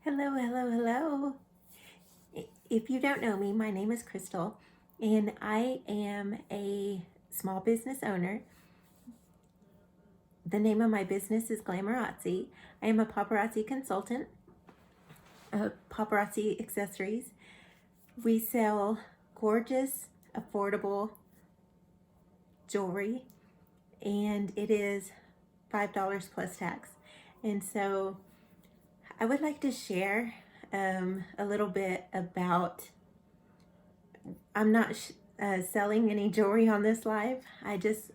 Hello, hello, hello. If you don't know me, my name is Crystal, and I am a small business owner. The name of my business is Glamorazzi. I am a paparazzi consultant, paparazzi accessories. We sell gorgeous, affordable jewelry, and it is $5 plus tax. And so I would like to share a little bit about. I'm not selling any jewelry on this live. I just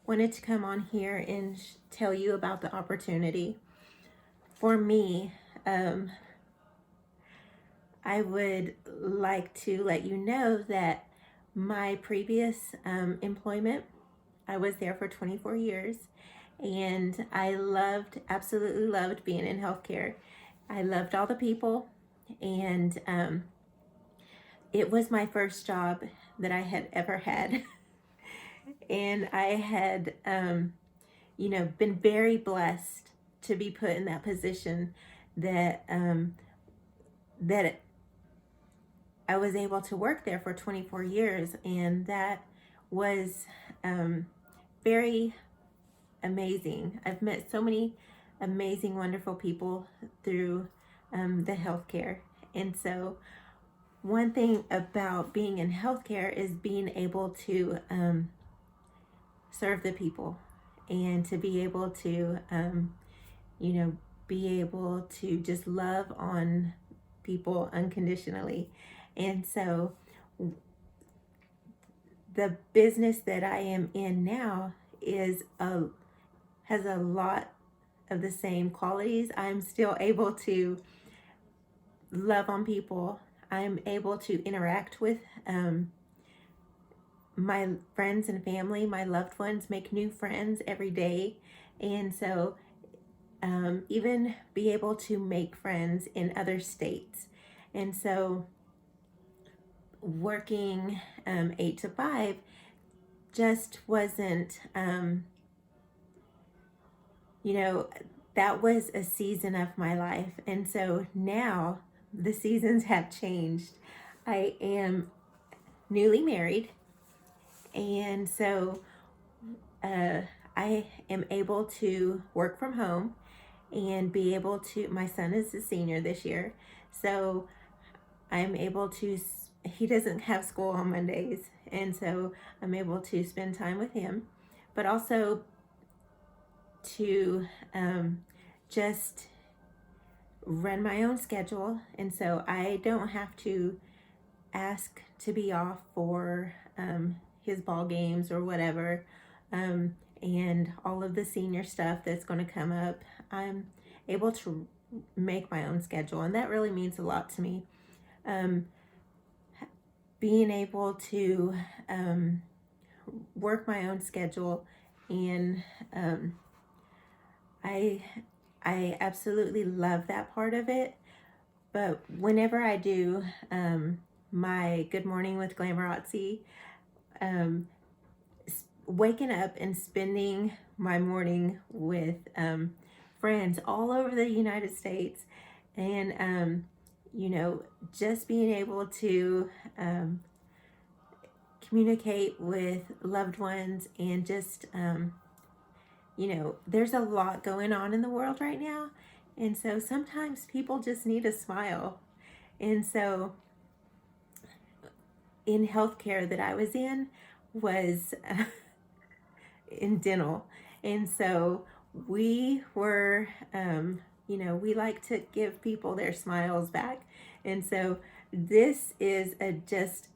wanted to come on here and tell you about the opportunity. For me, I would like to let you know that my previous employment, I was there for 24 years, and I absolutely loved being in healthcare. I loved all the people, and it was my first job that I had ever had. And I had, been very blessed to be put in that position that that I was able to work there for 24 years, and that was very amazing. I've met so many amazing, wonderful people through the healthcare, and so one thing about being in healthcare is being able to serve the people and to be able to, be able to just love on people unconditionally. And so the business that I am in now has a lot of the same qualities. I'm still able to love on people. I'm able to interact with my friends and family, my loved ones, make new friends every day. And so even be able to make friends in other states. And so working 8 to 5 just wasn't, that was a season of my life. And so now the seasons have changed. I am newly married, and so I am able to work from home and be able to. My son is a senior this year, so I'm able to. He doesn't have school on Mondays, and so I'm able to spend time with him, but also to just run my own schedule. And so I don't have to ask to be off for his ball games or whatever, and all of the senior stuff that's going to come up. I'm able to make my own schedule, and that really means a lot to me. Being able to work my own schedule, and I absolutely love that part of it. But whenever I do my Good Morning with Glamorazzi, waking up and spending my morning with friends all over the United States, and just being able to communicate with loved ones, and just there's a lot going on in the world right now, and so sometimes people just need a smile. And so in healthcare that I was in was in dental, and so we were we like to give people their smiles back. And so this is just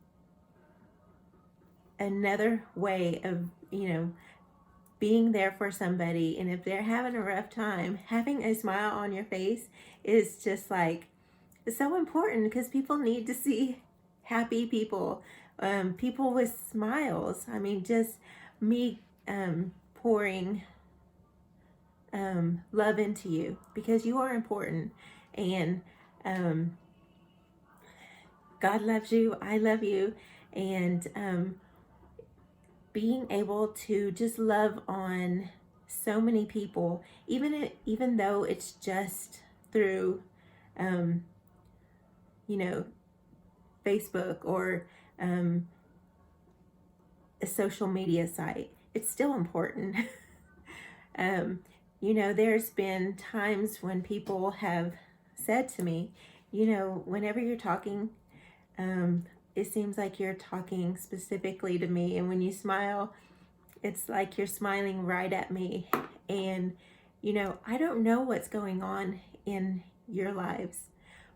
another way of being there for somebody. And if they're having a rough time, having a smile on your face is just like, it's so important, because people need to see happy people, people with smiles. I mean, just me pouring love into you, because you are important, and God loves you, I love you, and being able to just love on so many people, even though it's just through um, you know, Facebook or um, a social media site. It's still important. um, there's been times when people have said to me, whenever you're talking, um, it seems like you're talking specifically to me. And when you smile, it's like you're smiling right at me. And, I don't know what's going on in your lives,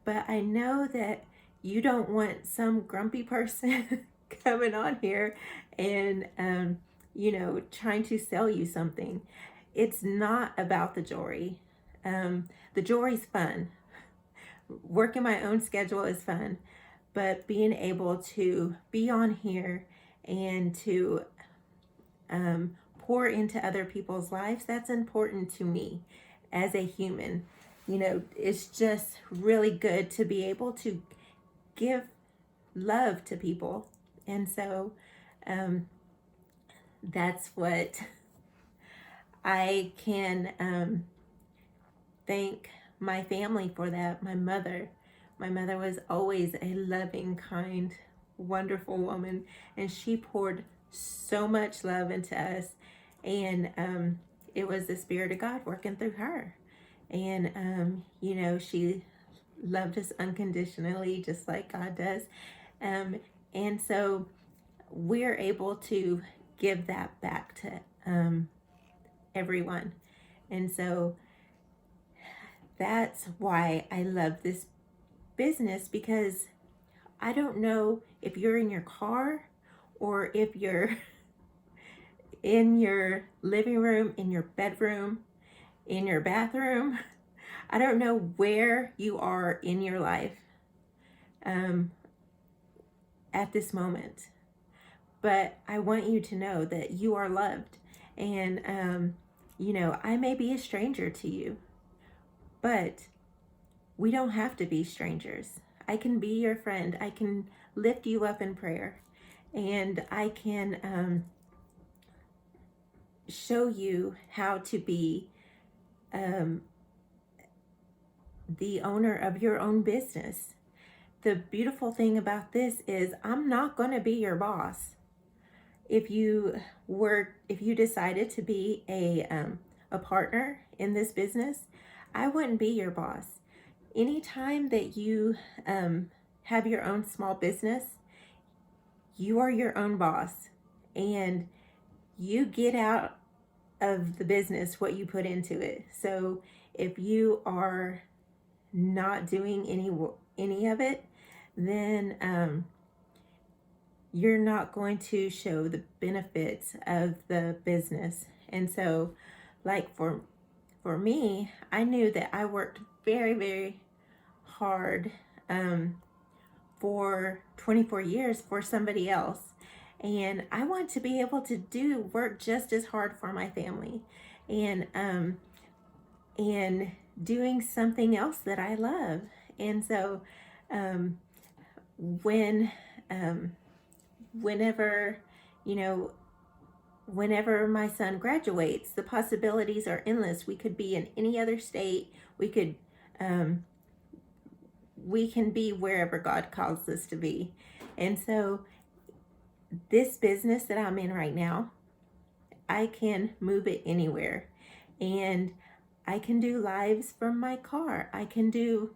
but I know that you don't want some grumpy person coming on here and, trying to sell you something. It's not about the jewelry. The jewelry's fun. Working my own schedule is fun, but being able to be on here and to pour into other people's lives, that's important to me as a human. It's just really good to be able to give love to people. And so that's what I can thank my family for that. My mother was always a loving, kind, wonderful woman, and she poured so much love into us. And it was the Spirit of God working through her. And, she loved us unconditionally, just like God does. And so we're able to give that back to everyone. And so that's why I love this business, because I don't know if you're in your car or if you're in your living room, in your bedroom, in your bathroom. I don't know where you are in your life at this moment, but I want you to know that you are loved. And, I may be a stranger to you, but we don't have to be strangers. I can be your friend. I can lift you up in prayer, and I can show you how to be the owner of your own business. The beautiful thing about this is I'm not going to be your boss. If you decided to be a partner in this business, I wouldn't be your boss. Anytime that you have your own small business, you are your own boss, and you get out of the business what you put into it. So if you are not doing any of it, then you're not going to show the benefits of the business. And so, like for me, I knew that I worked very, very hard for 24 years for somebody else. And I want to be able to work just as hard for my family, and doing something else that I love. And so when whenever whenever my son graduates, the possibilities are endless. We could be in any other state. We can be wherever God calls us to be. And so this business that I'm in right now, I can move it anywhere, and I can do lives from my car. I can do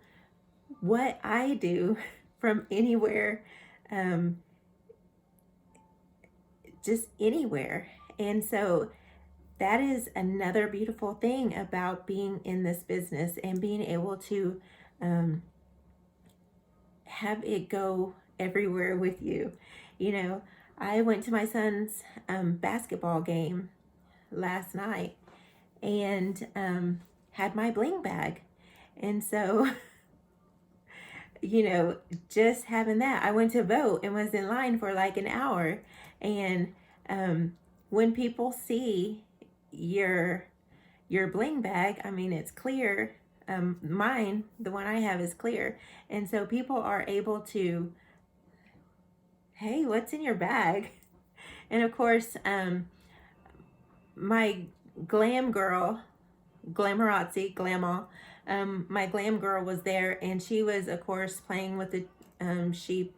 what I do from anywhere, just anywhere. And so that is another beautiful thing about being in this business and being able to have it go everywhere with you. I went to my son's basketball game last night and had my bling bag. And so, just having that, I went to vote and was in line for like an hour. And when people see your bling bag, I mean, it's clear. Mine, the one I have, is clear. And so people are able to, hey, what's in your bag? And of course, my glam girl Glamorazzi, Glama. My glam girl was there, and she was, of course, playing with the. She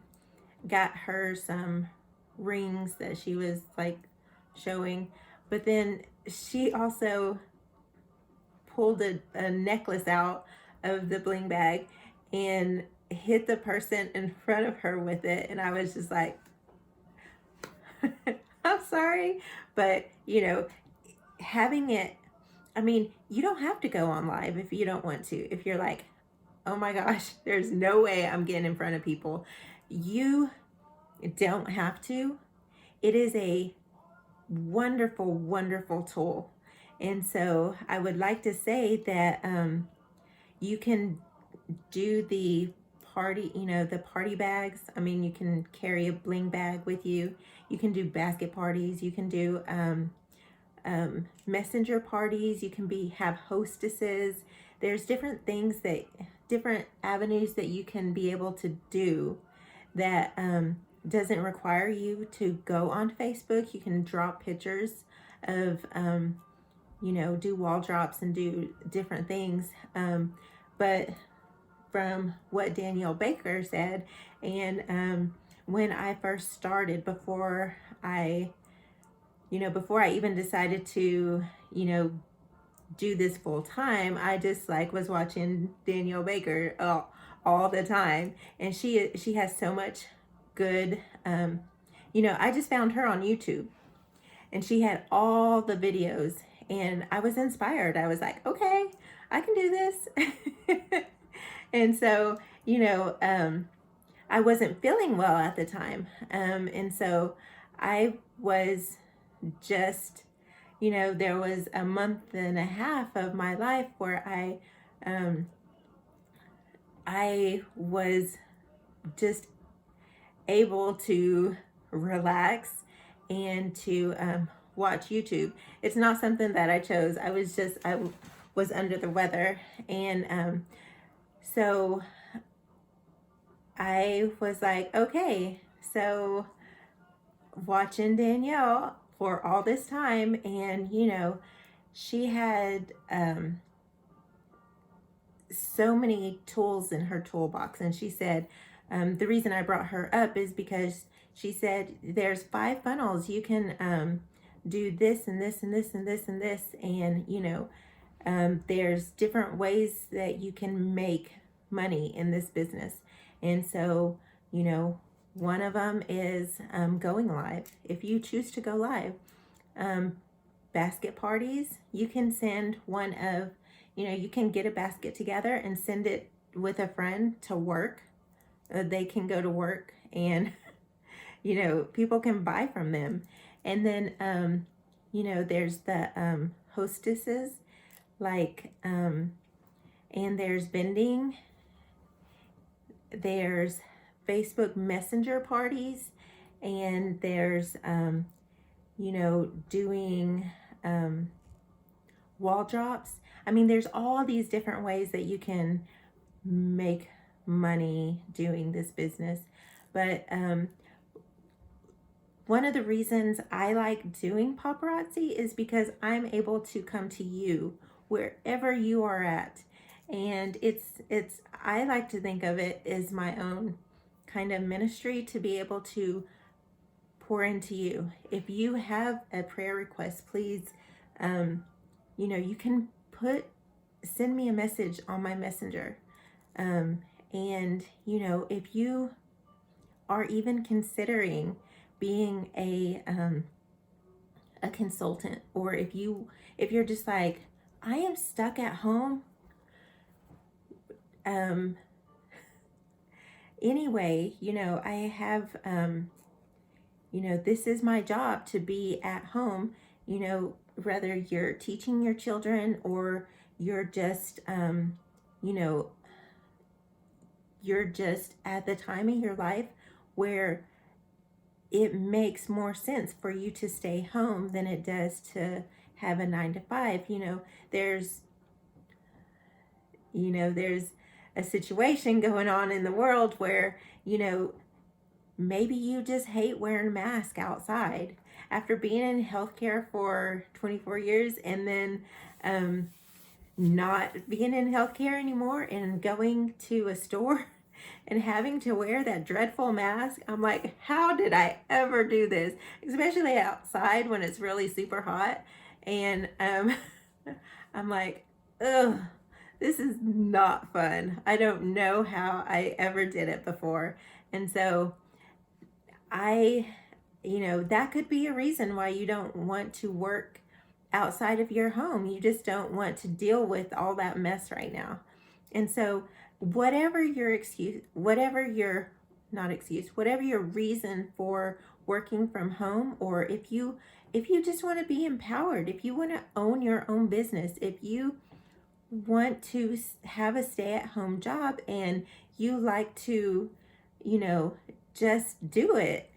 got her some rings that she was like showing, but then she also pulled a necklace out of the bling bag and hit the person in front of her with it, and I was just like, I'm sorry, but having it, I mean, you don't have to go on live if you don't want to. If you're like, oh my gosh, there's no way I'm getting in front of people, you don't have to. It is a wonderful, wonderful tool. And so I would like to say that you can do the party, the party bags. I mean, you can carry a bling bag with you. You can do basket parties. You can do messenger parties. You can have hostesses. There's different things different avenues that you can be able to do that doesn't require you to go on Facebook. You can draw pictures of, do wall drops and do different things. But from what Danielle Baker said, and when I first started, before I even decided to, do this full time, I just was watching Danielle Baker all the time, and she has so much good. I just found her on YouTube, and she had all the videos, and I was inspired. I was like, okay, I can do this. And so, I wasn't feeling well at the time. And so I was just, there was a month and a half of my life where I was just able to relax and to watch YouTube. It's not something that I chose. I was under the weather. And so I was like, okay, so watching Danielle for all this time, and she had so many tools in her toolbox. And she said, the reason I brought her up is because she said there's 5 funnels. You can do this and this and this and this and this, and there's different ways that you can make money in this business. And so, one of them is going live. If you choose to go live, basket parties, you can send one of, you can get a basket together and send it with a friend to work. They can go to work, and, people can buy from them. And then, there's the hostesses, and there's vending. There's Facebook Messenger parties, and there's, doing wall drops. I mean, there's all these different ways that you can make money doing this business. But one of the reasons I like doing paparazzi is because I'm able to come to you wherever you are at. And I like to think of it as my own kind of ministry, to be able to pour into you. If you have a prayer request, please, you can send me a message on my messenger. And, if you are even considering being a consultant, or if you're just like, I am stuck at home. Anyway, I have, this is my job, to be at home, whether you're teaching your children, or you're just, you're just at the time in your life where it makes more sense for you to stay home than it does to have a 9-to-5. There's a situation going on in the world where, maybe you just hate wearing a mask outside after being in healthcare for 24 years. And then, not being in healthcare anymore and going to a store and having to wear that dreadful mask. I'm like, how did I ever do this? Especially outside when it's really super hot. And I'm like, ugh, this is not fun. I don't know how I ever did it before. And so that could be a reason why you don't want to work outside of your home. You just don't want to deal with all that mess right now. And so, whatever your excuse, whatever your not excuse, whatever your reason for working from home, or if you just want to be empowered, if you want to own your own business, if you want to have a stay-at-home job and you like to, just do it,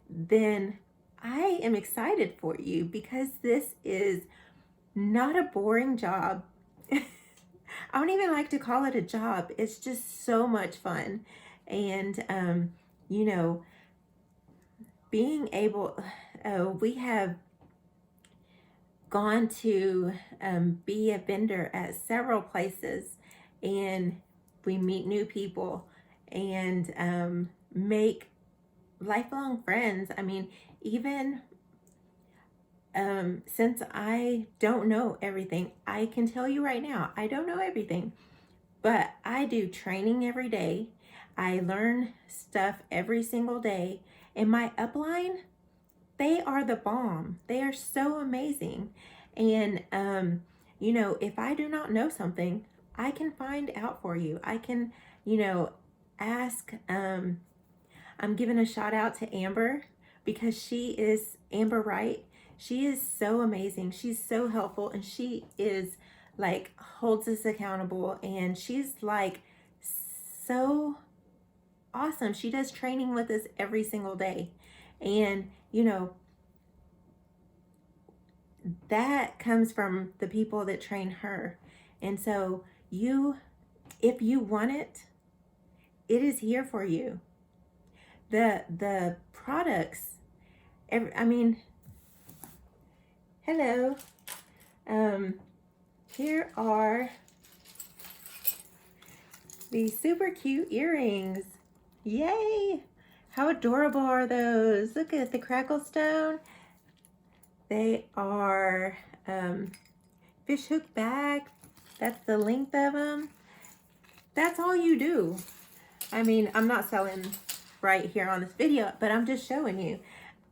then I am excited for you, because this is not a boring job. I don't even like to call it a job. It's just so much fun. And, you know, being able, we have gone to be a vendor at several places, and we meet new people and make lifelong friends. I mean, even since I don't know everything, I can tell you right now, I don't know everything, but I do training every day. I learn stuff every single day. And my upline, they are the bomb. They are so amazing. And, if I do not know something, I can find out for you. I can, ask. I'm giving a shout out to Amber, because she is Amber Wright. She is so amazing. She's so helpful, and she is like holds us accountable, and she's like so awesome. She does training with us every single day. And that comes from the people that train her. And so if you want it, it is here for you. The products, hello. Here are these super cute earrings. Yay! How adorable are those? Look at the crackle stone. They are fish hook back. That's the length of them. That's all you do. I mean, I'm not selling right here on this video, but I'm just showing you.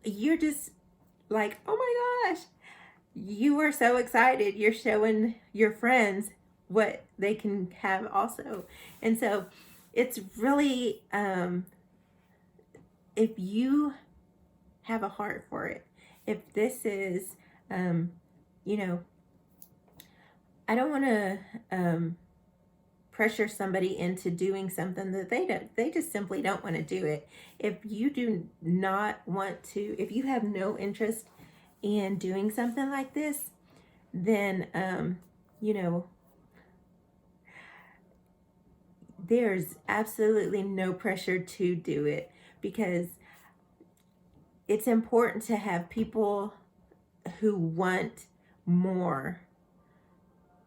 You're just like, oh my gosh, you are so excited. You're showing your friends what they can have also. And so it's really, if you have a heart for it, if this is, I don't want to pressure somebody into doing something that they just simply don't want to do it. If you do not want to, if you have no interest in doing something like this, then, there's absolutely no pressure to do it, because it's important to have people who want more,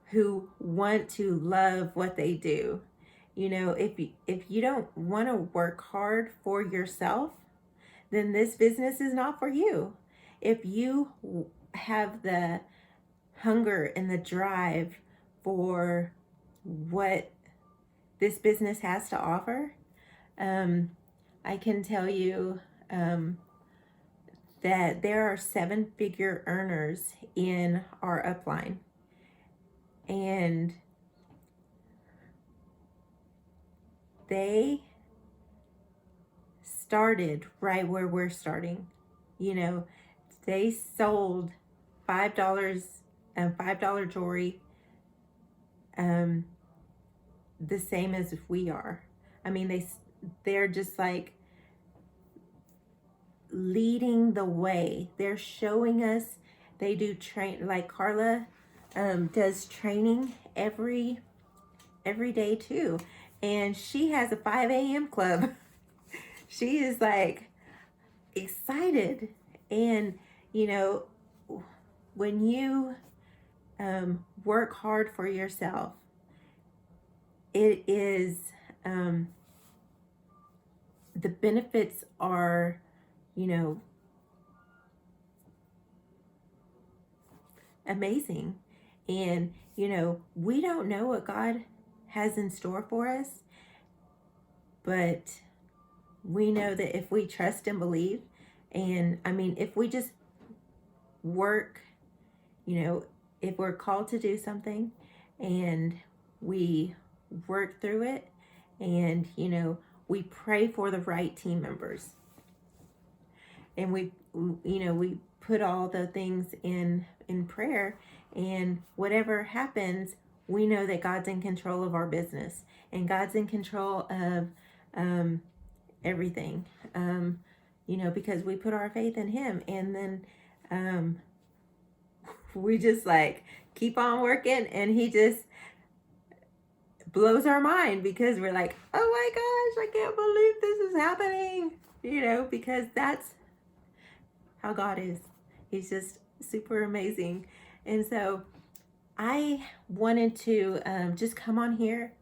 who want to love what they do. If you don't want to work hard for yourself, then this business is not for you. If you have the hunger and the drive for what this business has to offer, I can tell you that there are 7-figure earners in our upline. And they started right where we're starting. They sold $5 and $5 jewelry the same as if we are. I mean, they're just like leading the way. They're showing us. They do train, like Carla does training every day too, and she has a 5 a.m. club. She is like excited. And when you work hard for yourself. It is, the benefits are, you know, amazing. And, we don't know what God has in store for us, but we know that if we trust and believe, and if we just work, if we're called to do something and we work through it, and, we pray for the right team members, and we put all the things in prayer, and whatever happens, we know that God's in control of our business, and God's in control of everything, because we put our faith in Him, and then we just like keep on working, and He just blows our mind, because we're like, oh my gosh, I can't believe this is happening, because that's how God is. He's just super amazing. And so I wanted to just come on here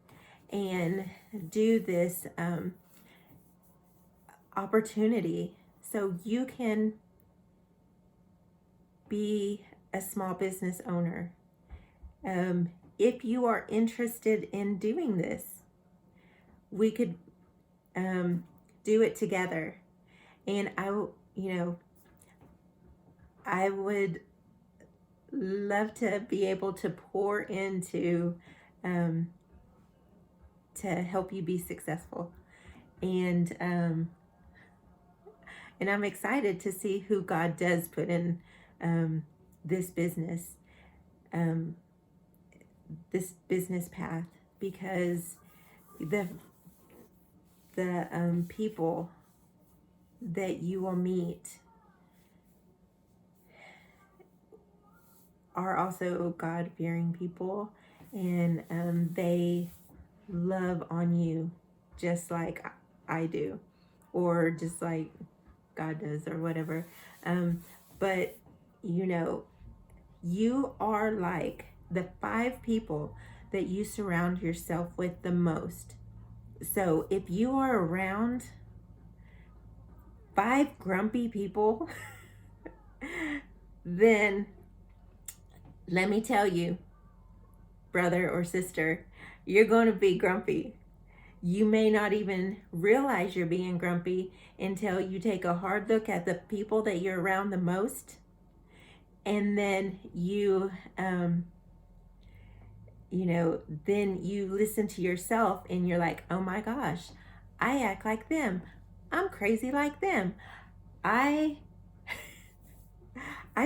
and do this opportunity so you can be a small business owner. If you are interested in doing this, we could do it together. And I would love to be able to pour into to help you be successful. And I'm excited to see who God does put in this business path, because the people that you will meet are also God-fearing people, and they love on you just like I do, or just like God does, or whatever. But you are like the 5 people that you surround yourself with the most. So if you are around 5 grumpy people, then let me tell you, brother or sister, you're going to be grumpy. You may not even realize you're being grumpy until you take a hard look at the people that you're around the most. And then then you listen to yourself and you're like, oh my gosh, I act like them. I'm crazy like them. I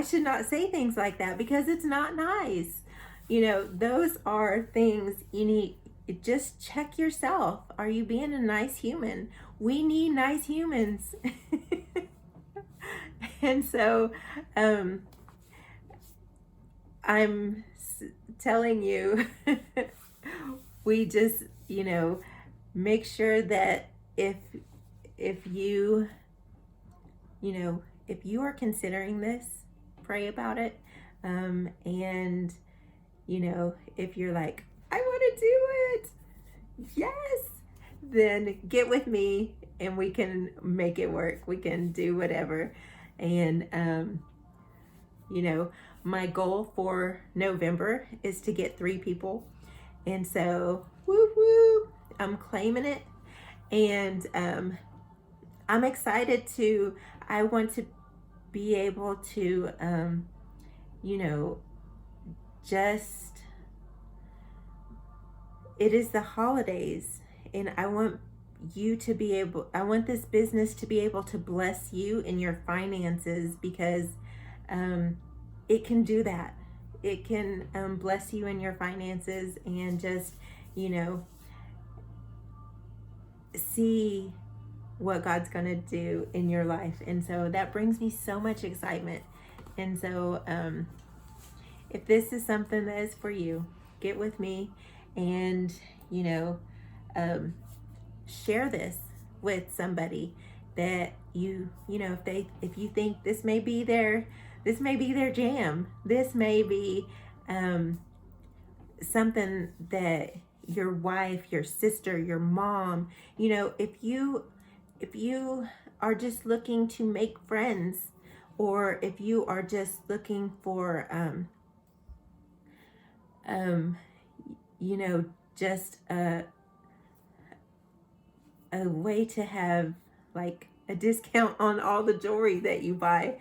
should not say things like that, because it's not nice. Those are things you need. Just check yourself. Are you being a nice human? We need nice humans. And so I'm telling you, we just, make sure that if you, if you are considering this, pray about it. And, if you're like, I want to do it, yes, then get with me and we can make it work. We can do whatever. And, my goal for November is to get 3 people. And so, whoop, whoop, I'm claiming it. And I'm excited I want to be able to, just, it is the holidays, and I want this business to be able to bless you in your finances, because it can do that. It can bless you in your finances, and just, see what God's going to do in your life. And so that brings me so much excitement. And so if this is something that is for you, get with me and, share this with somebody that if you think this may be their jam, this may be something that your wife, your sister, your mom, you know, if you are just looking to make friends, or if you are just looking for um you know, just a way to have like a discount on all the jewelry that you buy,